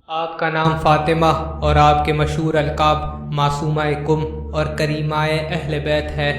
آپ کا نام فاطمہ اور آپ کے مشہور القاب معصومہ کم اور کریمہ اہل بیت ہے۔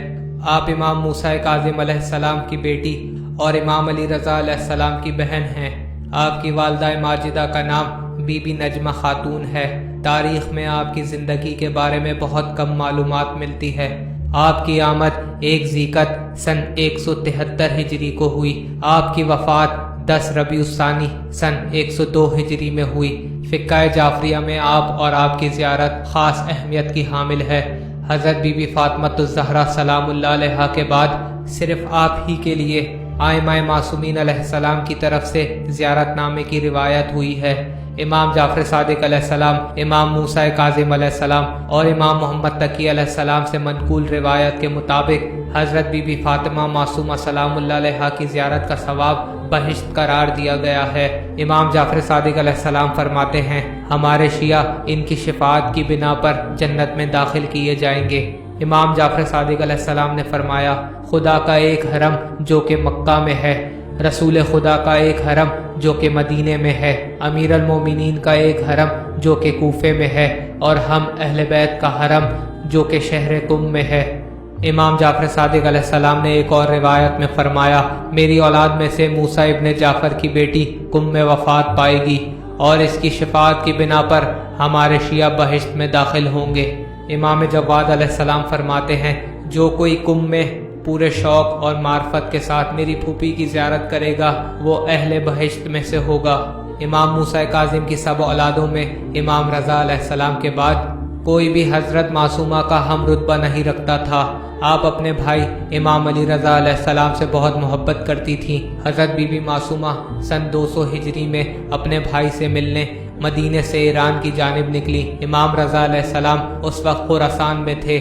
آپ امام موسیٰ کاظم علیہ السلام کی بیٹی اور امام علی رضا علیہ السلام کی بہن ہیں۔ آپ کی والدہ ماجدہ کا نام بی بی نجمہ خاتون ہے۔ تاریخ میں آپ کی زندگی کے بارے میں بہت کم معلومات ملتی ہے۔ آپ کی آمد 1 ذیقعدہ سن 173 ہجری کو ہوئی۔ آپ کی وفات 10 ربیع الثانی سن 102 ہجری میں ہوئی۔ فقہ جعفریہ میں آپ اور آپ کی زیارت خاص اہمیت کی حامل ہے۔ حضرت بی بی فاطمہ الزہرا سلام اللہ علیہا کے بعد صرف آپ ہی کے لیے ائمہ معصومین علیہ السلام کی طرف سے زیارت نامے کی روایت ہوئی ہے۔ امام جعفر صادق علیہ السلام، امام موسیٰ کاظم علیہ السلام اور امام محمد تقی علیہ السلام سے منقول روایت کے مطابق حضرت بی بی فاطمہ معصومہ سلام اللہ علیہا کی زیارت کا ثواب بہشت قرار دیا گیا ہے۔ امام جعفر صادق علیہ السلام فرماتے ہیں، ہمارے شیعہ ان کی شفاعت کی بنا پر جنت میں داخل کیے جائیں گے۔ امام جعفر صادق علیہ السلام نے فرمایا، خدا کا ایک حرم جو کہ مکہ میں ہے، رسول خدا کا ایک حرم جو کہ مدینے میں ہے، امیر المومنین کا ایک حرم جو کہ کوفے میں ہے، اور ہم اہل بیت کا حرم جو کہ شہر قم میں ہے۔ امام جعفر صادق علیہ السلام نے ایک اور روایت میں فرمایا، میری اولاد میں سے موسیٰ ابن جعفر کی بیٹی قم میں وفات پائے گی اور اس کی شفاعت کی بنا پر ہمارے شیعہ بہشت میں داخل ہوں گے۔ امام جواد علیہ السلام فرماتے ہیں، جو کوئی قم میں پورے شوق اور معرفت کے ساتھ میری پھوپھی کی زیارت کرے گا وہ اہل بہشت میں سے ہوگا۔ امام موسیٰ کاظم کی سب اولادوں میں امام رضا علیہ السلام کے بعد کوئی بھی حضرت معصومہ کا ہم رتبہ نہیں رکھتا تھا۔ آپ اپنے بھائی امام علی رضا علیہ السلام سے بہت محبت کرتی تھیں۔ حضرت بی بی معصومہ سن 200 ہجری میں اپنے بھائی سے ملنے مدینے سے ایران کی جانب نکلی۔ امام رضا علیہ السلام اس وقت خراسان میں تھے۔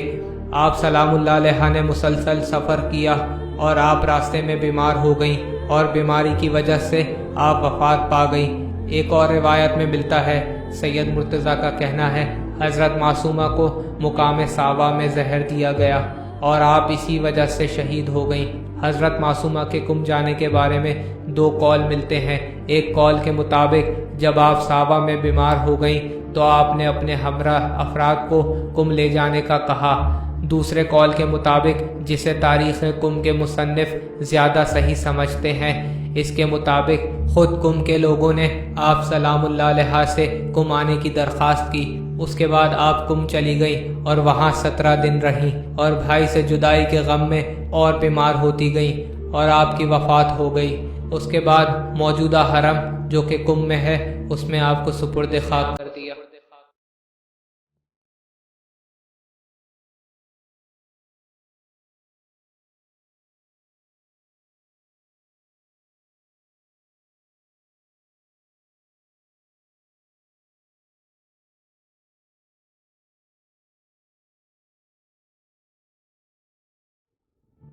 آپ سلام اللہ علیہ نے مسلسل سفر کیا اور آپ راستے میں بیمار ہو گئیں اور بیماری کی وجہ سے آپ وفات پا گئیں۔ ایک اور روایت میں ملتا ہے، سید مرتضیٰ کا کہنا ہے، حضرت معصومہ کو مقام صعبہ میں زہر دیا گیا اور آپ اسی وجہ سے شہید ہو گئیں۔ حضرت معصومہ کے قم جانے کے بارے میں 2 قول ملتے ہیں۔ ایک قول کے مطابق جب آپ صعبہ میں بیمار ہو گئیں تو آپ نے اپنے ہمراہ افراد کو قم لے جانے کا کہا۔ دوسرے قول کے مطابق، جسے تاریخ قم کے مصنف زیادہ صحیح سمجھتے ہیں، اس کے مطابق خود قم کے لوگوں نے آپ سلام اللہ علیہ سے قم آنے کی درخواست کی۔ اس کے بعد آپ قم چلی گئیں اور وہاں 17 دن رہیں اور بھائی سے جدائی کے غم میں اور بیمار ہوتی گئیں اور آپ کی وفات ہو گئی۔ اس کے بعد موجودہ حرم جو کہ قم میں ہے اس میں آپ کو سپرد خاک کر